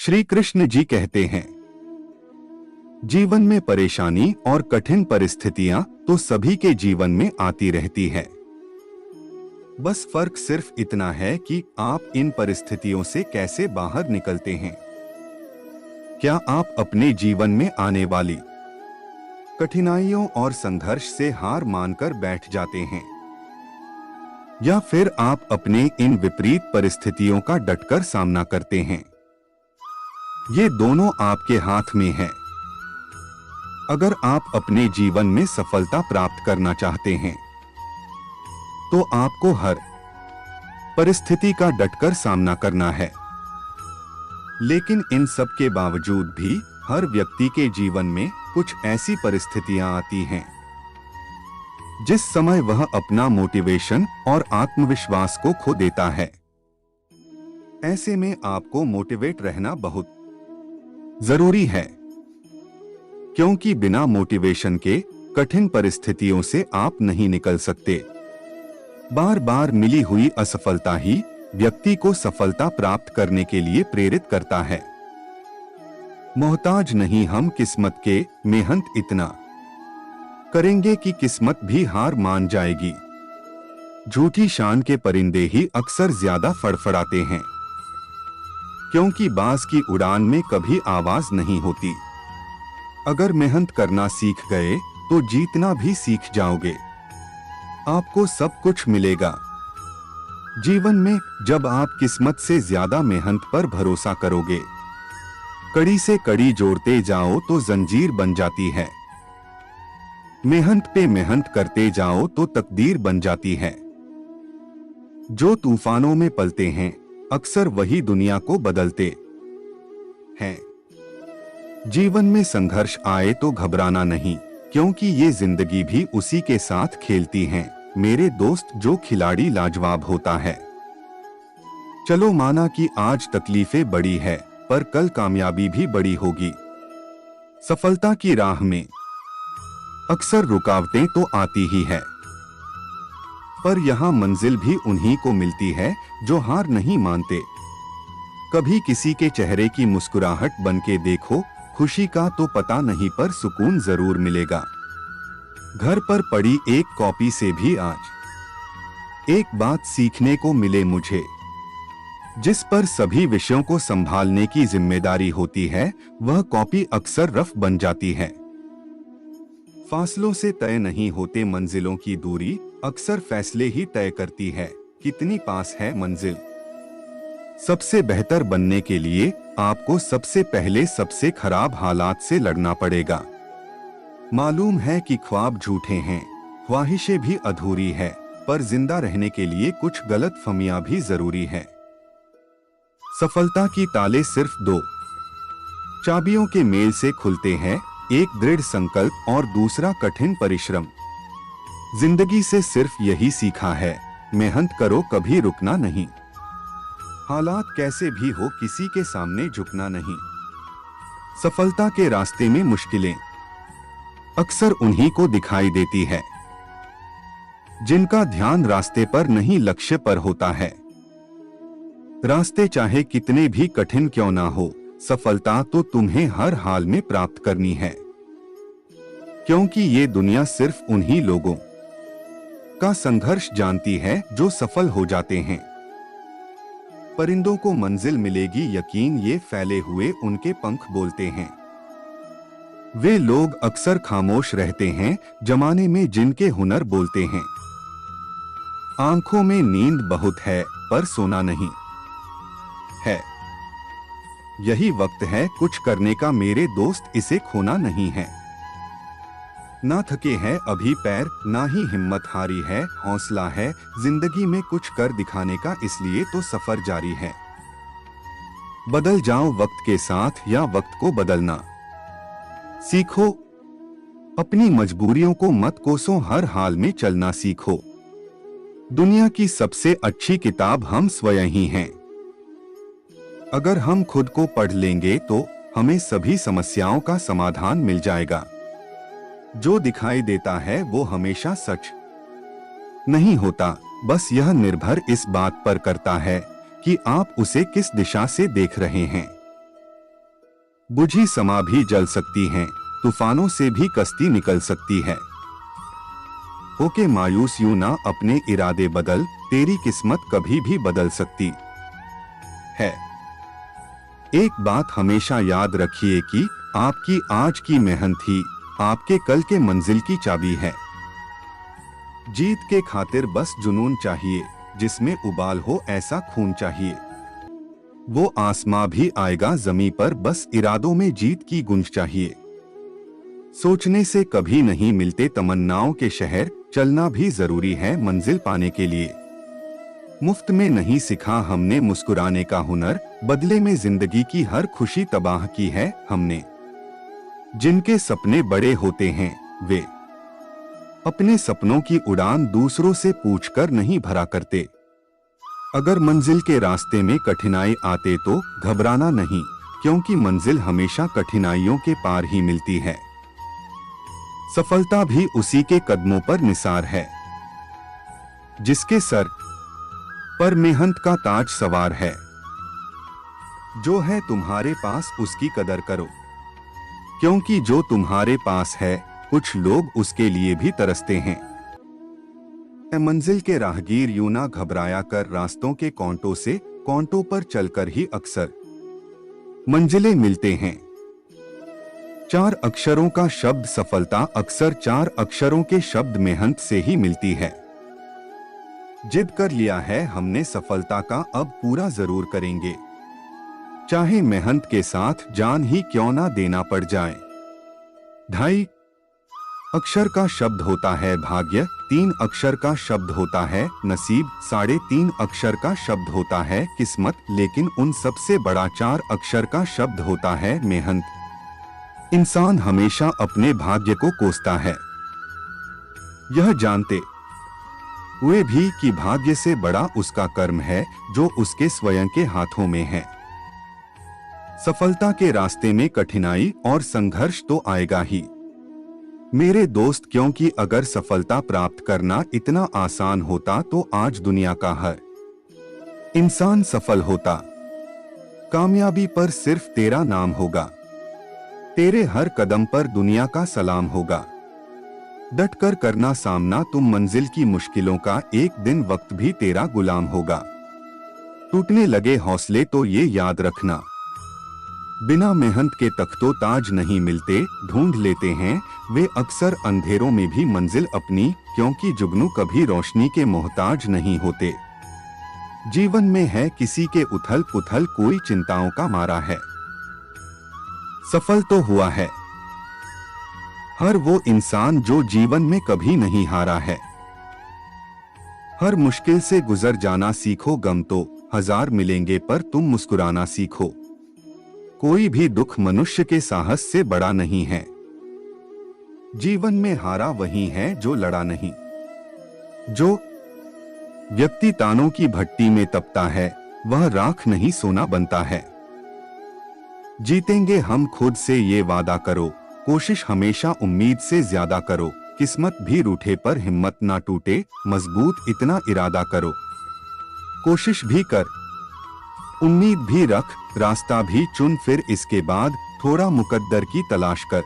श्री कृष्ण जी कहते हैं, जीवन में परेशानी और कठिन परिस्थितियां तो सभी के जीवन में आती रहती है। बस फर्क सिर्फ इतना है कि आप इन परिस्थितियों से कैसे बाहर निकलते हैं। क्या आप अपने जीवन में आने वाली कठिनाइयों और संघर्ष से हार मानकर बैठ जाते हैं, या फिर आप अपने इन विपरीत परिस्थितियों का डटकर सामना करते हैं? ये दोनों आपके हाथ में है। अगर आप अपने जीवन में सफलता प्राप्त करना चाहते हैं तो आपको हर परिस्थिति का डटकर सामना करना है। लेकिन इन सब के बावजूद भी हर व्यक्ति के जीवन में कुछ ऐसी परिस्थितियां आती हैं जिस समय वह अपना मोटिवेशन और आत्मविश्वास को खो देता है। ऐसे में आपको मोटिवेट रहना बहुत जरूरी है, क्योंकि बिना मोटिवेशन के कठिन परिस्थितियों से आप नहीं निकल सकते। बार बार मिली हुई असफलता ही व्यक्ति को सफलता प्राप्त करने के लिए प्रेरित करता है। मोहताज नहीं हम किस्मत के, मेहनत इतना करेंगे कि किस्मत भी हार मान जाएगी। झूठी शान के परिंदे ही अक्सर ज्यादा फड़फड़ाते हैं, क्योंकि बाज की उड़ान में कभी आवाज नहीं होती। अगर मेहनत करना सीख गए तो जीतना भी सीख जाओगे। आपको सब कुछ मिलेगा। जीवन में जब आप किस्मत से ज्यादा मेहनत पर भरोसा करोगे, कड़ी से कड़ी जोड़ते जाओ तो जंजीर बन जाती है। मेहनत पे मेहनत करते जाओ तो तकदीर बन जाती है। जो तूफानों में पलते हैं अक्सर वही दुनिया को बदलते हैं। जीवन में संघर्ष आए तो घबराना नहीं, क्योंकि ये जिंदगी भी उसी के साथ खेलती है। मेरे दोस्त, जो खिलाड़ी लाजवाब होता है। चलो माना कि आज तकलीफें बड़ी है, पर कल कामयाबी भी बड़ी होगी। सफलता की राह में अक्सर रुकावटें तो आती ही है, पर यहाँ मंजिल भी उन्हीं को मिलती है जो हार नहीं मानते। कभी किसी के चेहरे की मुस्कुराहट बन के देखो, खुशी का तो पता नहीं पर सुकून जरूर मिलेगा। घर पर पड़ी एक कॉपी से भी आज एक बात सीखने को मिले मुझे, जिस पर सभी विषयों को संभालने की जिम्मेदारी होती है, वह कॉपी अक्सर रफ बन जाती है। फासलों से तय नहीं होते मंजिलों की दूरी, अक्सर फैसले ही तय करती है कितनी पास है मंजिल। सबसे बेहतर बनने के लिए आपको सबसे पहले सबसे खराब हालात से लड़ना पड़ेगा। मालूम है कि ख्वाब झूठे हैं, ख्वाहिशें भी अधूरी है, पर जिंदा रहने के लिए कुछ गलतफहमियां भी जरूरी है। सफलता की ताले सिर्फ दो चाबियों के मेल से खुलते हैं, एक दृढ़ संकल्प और दूसरा कठिन परिश्रम। जिंदगी से सिर्फ यही सीखा है, मेहनत करो, कभी रुकना नहीं। हालात कैसे भी हो, किसी के सामने झुकना नहीं। सफलता के रास्ते में मुश्किलें अक्सर उन्हीं को दिखाई देती है जिनका ध्यान रास्ते पर नहीं, लक्ष्य पर होता है। रास्ते चाहे कितने भी कठिन क्यों ना हो, सफलता तो तुम्हें हर हाल में प्राप्त करनी है, क्योंकि ये दुनिया सिर्फ उन्हीं लोगों का संघर्ष जानती है जो सफल हो जाते हैं। परिंदों को मंजिल मिलेगी यकीन, ये फैले हुए उनके पंख बोलते हैं। वे लोग अक्सर खामोश रहते हैं जमाने में जिनके हुनर बोलते हैं। आंखों में नींद बहुत है पर सोना नहीं है। यही वक्त है कुछ करने का मेरे दोस्त, इसे खोना नहीं है। ना थके हैं अभी पैर, ना ही हिम्मत हारी है, हौसला है जिंदगी में कुछ कर दिखाने का, इसलिए तो सफर जारी है। बदल जाओ वक्त के साथ या वक्त को बदलना सीखो। अपनी मजबूरियों को मत कोसो, हर हाल में चलना सीखो। दुनिया की सबसे अच्छी किताब हम स्वयं ही हैं। अगर हम खुद को पढ़ लेंगे तो हमें सभी समस्याओं का समाधान मिल जाएगा। जो दिखाई देता है वो हमेशा सच नहीं होता, बस यह निर्भर इस बात पर करता है कि आप उसे किस दिशा से देख रहे हैं। बुझी समा भी जल सकती हैं, तूफानों से भी कश्ती निकल सकती है। होके मायूस यूं ना अपने इरादे बदल, तेरी किस्मत कभी भी बदल सकती है। एक बात हमेशा याद रखिए कि आपकी आज की मेहनत ही आपके कल के मंजिल की चाबी है। जीत के खातिर बस जुनून चाहिए, जिसमें उबाल हो ऐसा खून चाहिए। वो आसमां भी आएगा ज़मीं पर, बस इरादों में जीत की गूंज चाहिए। सोचने से कभी नहीं मिलते तमन्नाओं के शहर, चलना भी जरूरी है मंजिल पाने के लिए। मुफ्त में नहीं सिखा हमने मुस्कुराने का हुनर, बदले में जिंदगी की हर खुशी तबाह की है हमने। जिनके सपने बड़े होते हैं वे अपने सपनों की उड़ान दूसरों से पूछकर नहीं भरा करते। अगर मंजिल के रास्ते में कठिनाई आते तो घबराना नहीं, क्योंकि मंजिल हमेशा कठिनाइयों के पार ही मिलती है। सफलता भी उसी के कदमों पर निसार है, जिसके सर पर मेहनत का ताज सवार है। जो है तुम्हारे पास उसकी कदर करो, क्योंकि जो तुम्हारे पास है कुछ लोग उसके लिए भी तरसते हैं। मंजिल के राहगीर यूं ना घबराया कर, रास्तों के कांटों पर चलकर ही अक्सर मंजिलें मिलते हैं। 4 अक्षरों का शब्द सफलता अक्सर 4 अक्षरों के शब्द मेहनत से ही मिलती है। जिद कर लिया है हमने सफलता का, अब पूरा जरूर करेंगे, चाहे मेहनत के साथ जान ही क्यों ना देना पड़ जाए। 2.5 अक्षर का शब्द होता है भाग्य, 3 अक्षर का शब्द होता है नसीब, 3.5 अक्षर का शब्द होता है किस्मत, लेकिन उन सबसे बड़ा 4 अक्षर का शब्द होता है मेहनत। इंसान हमेशा अपने भाग्य को कोसता है, यह जानते हुए भी कि भाग्य से बड़ा उसका कर्म है जो उसके स्वयं के हाथों में है। सफलता के रास्ते में कठिनाई और संघर्ष तो आएगा ही मेरे दोस्त, क्योंकि अगर सफलता प्राप्त करना इतना आसान होता तो आज दुनिया का हर इंसान सफल होता। कामयाबी पर सिर्फ तेरा नाम होगा, तेरे हर कदम पर दुनिया का सलाम होगा। डटकर करना सामना तुम मंजिल की मुश्किलों का, एक दिन वक्त भी तेरा गुलाम होगा। टूटने लगे हौसले तो ये याद रखना, बिना मेहनत के तख्तो ताज नहीं मिलते, ढूंढ लेते हैं वे अक्सर अंधेरों में भी मंजिल अपनी, क्योंकि जुगनू कभी रोशनी के मोहताज नहीं होते। जीवन में है किसी के उथल पुथल, कोई चिंताओं का मारा है, सफल तो हुआ है हर वो इंसान जो जीवन में कभी नहीं हारा है। हर मुश्किल से गुजर जाना सीखो, गम तो 1000 मिलेंगे पर तुम मुस्कुराना सीखो। कोई भी दुख मनुष्य के साहस से बड़ा नहीं है, जीवन में हारा वही है जो लड़ा नहीं। जो व्यक्ति तानों की भट्टी में तपता है वह राख नहीं सोना बनता है। जीतेंगे हम खुद से ये वादा करो, कोशिश हमेशा उम्मीद से ज्यादा करो। किस्मत भी रूठे पर हिम्मत ना टूटे, मजबूत इतना इरादा करो। कोशिश भी कर, उम्मीद भी रख, रास्ता भी चुन, फिर इसके बाद थोड़ा मुकद्दर की तलाश कर।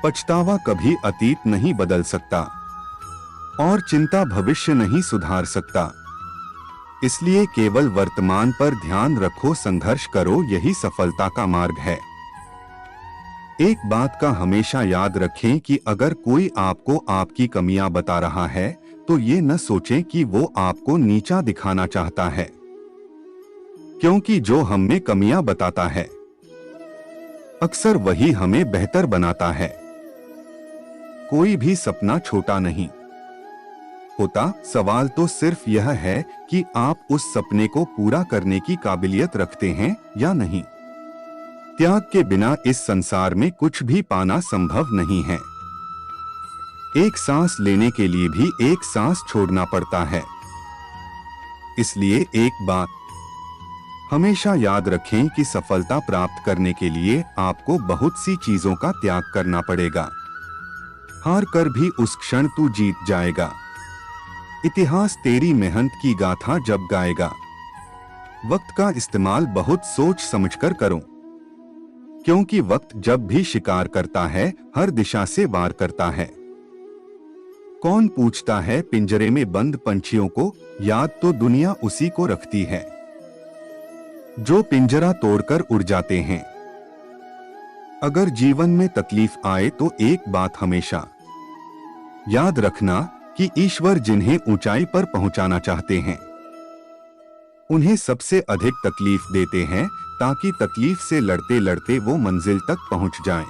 पछतावा कभी अतीत नहीं बदल सकता और चिंता भविष्य नहीं सुधार सकता, इसलिए केवल वर्तमान पर ध्यान रखो, संघर्ष करो, यही सफलता का मार्ग है। एक बात का हमेशा याद रखें कि अगर कोई आपको आपकी कमियां बता रहा है तो ये न सोचें कि वो आपको नीचा दिखाना चाहता है, क्योंकि जो हमें कमियां बताता है अक्सर वही हमें बेहतर बनाता है। कोई भी सपना छोटा नहीं होता, सवाल तो सिर्फ यह है कि आप उस सपने को पूरा करने की काबिलियत रखते हैं या नहीं। त्याग के बिना इस संसार में कुछ भी पाना संभव नहीं है। एक सांस लेने के लिए भी एक सांस छोड़ना पड़ता है। इसलिए एक बात हमेशा याद रखें कि सफलता प्राप्त करने के लिए आपको बहुत सी चीजों का त्याग करना पड़ेगा। हार कर भी उस क्षण तू जीत जाएगा। इतिहास तेरी मेहनत की गाथा जब गाएगा। वक्त का इस्तेमाल बहुत सोच समझकर करो, क्योंकि वक्त जब भी शिकार करता है हर दिशा से वार करता है। कौन पूछता है पिंजरे में बंद पंछियों को, याद तो दुनिया उसी को रखती है जो पिंजरा तोड़कर उड़ जाते हैं। अगर जीवन में तकलीफ आए तो एक बात हमेशा याद रखना कि ईश्वर जिन्हें ऊंचाई पर पहुंचाना चाहते हैं उन्हें सबसे अधिक तकलीफ देते हैं, ताकि तकलीफ से लड़ते लड़ते वो मंजिल तक पहुंच जाएं।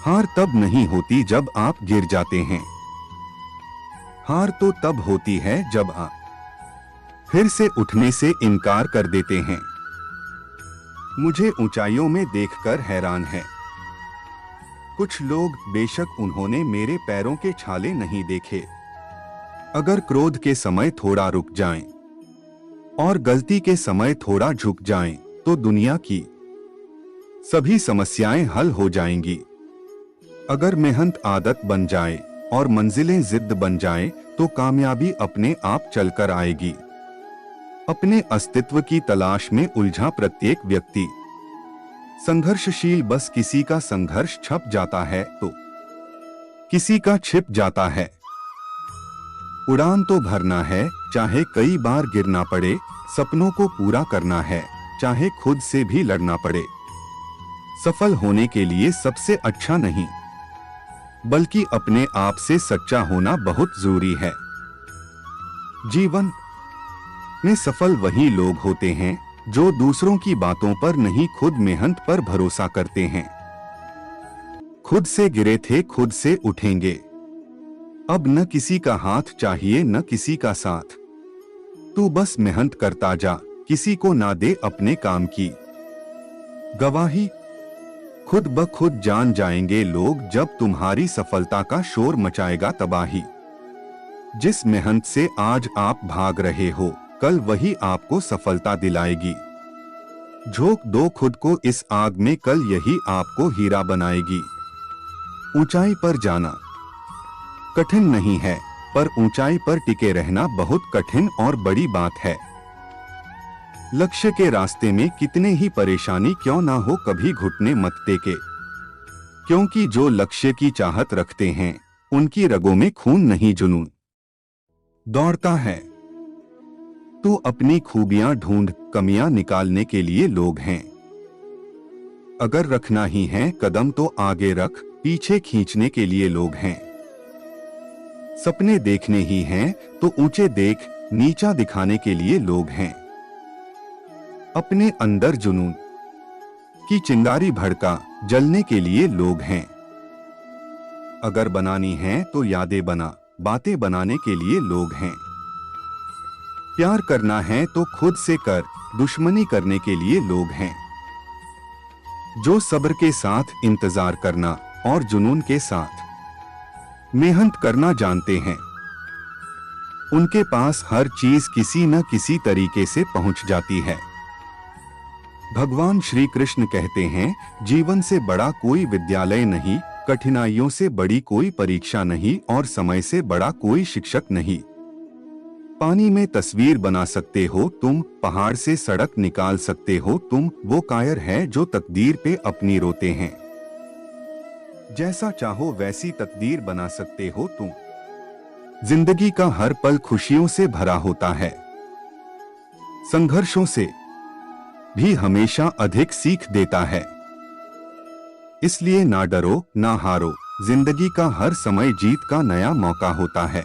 हार तब नहीं होती जब आप गिर जाते हैं, हार तो तब होती है जब आप फिर से उठने से इनकार कर देते हैं। मुझे ऊंचाइयों में देखकर हैरान है कुछ लोग, बेशक उन्होंने मेरे पैरों के छाले नहीं देखे। अगर क्रोध के समय थोड़ा रुक जाएं और गलती के समय थोड़ा झुक जाएं, तो दुनिया की सभी समस्याएं हल हो जाएंगी। अगर मेहनत आदत बन जाए और मंजिलें जिद बन जाएं, तो कामयाबी अपने आप चलकर आएगी। अपने अस्तित्व की तलाश में उलझा प्रत्येक व्यक्ति संघर्षशील, बस किसी का संघर्ष छप जाता है तो किसी का छिप जाता है। उड़ान तो भरना है, चाहे कई बार गिरना पड़े, सपनों को पूरा करना है, चाहे खुद से भी लड़ना पड़े। सफल होने के लिए सबसे अच्छा नहीं, बल्कि अपने आप से सच्चा होना बहुत जरूरी है। जीवन में सफल वही लोग होते हैं जो दूसरों की बातों पर नहीं, खुद मेहनत पर भरोसा करते हैं। खुद से गिरे थे खुद से उठेंगे, अब न किसी का हाथ चाहिए न किसी का साथ। तू बस मेहनत करता जा, किसी को ना दे अपने काम की गवाही। खुद ब खुद जान जाएंगे लोग जब तुम्हारी सफलता का शोर मचाएगा तबाही। जिस मेहनत से आज आप भाग रहे हो, कल वही आपको सफलता दिलाएगी। झोंक दो खुद को इस आग में, कल यही आपको हीरा बनाएगी। ऊंचाई पर जाना कठिन नहीं है, पर ऊंचाई पर टिके रहना बहुत कठिन और बड़ी बात है। लक्ष्य के रास्ते में कितने ही परेशानी क्यों ना हो, कभी घुटने मत टेके, क्योंकि जो लक्ष्य की चाहत रखते हैं उनकी रगों में खून नहीं जुनून दौड़ता है। तो अपनी खूबियां ढूंढ, कमियां निकालने के लिए लोग हैं। अगर रखना ही है कदम तो आगे रख, पीछे खींचने के लिए लोग हैं। सपने देखने ही हैं तो ऊंचे देख, नीचा दिखाने के लिए लोग हैं। अपने अंदर जुनून की चिंगारी भड़का, जलने के लिए लोग हैं। अगर बनानी है तो यादें बना, बातें बनाने के लिए लोग हैं। प्यार करना है तो खुद से कर, दुश्मनी करने के लिए लोग हैं। जो सब्र के साथ इंतजार करना और जुनून के साथ मेहनत करना जानते हैं, उनके पास हर चीज किसी न किसी तरीके से पहुंच जाती है। भगवान श्री कृष्ण कहते हैं, जीवन से बड़ा कोई विद्यालय नहीं, कठिनाइयों से बड़ी कोई परीक्षा नहीं और समय से बड़ा कोई शिक्षक नहीं। पानी में तस्वीर बना सकते हो तुम, पहाड़ से सड़क निकाल सकते हो तुम, वो कायर है जो तकदीर पे अपनी रोते हैं। जैसा चाहो वैसी तकदीर बना सकते हो तुम। जिंदगी का हर पल खुशियों से भरा होता है, संघर्षों से भी हमेशा अधिक सीख देता है। इसलिए ना डरो ना हारो, जिंदगी का हर समय जीत का नया मौका होता है।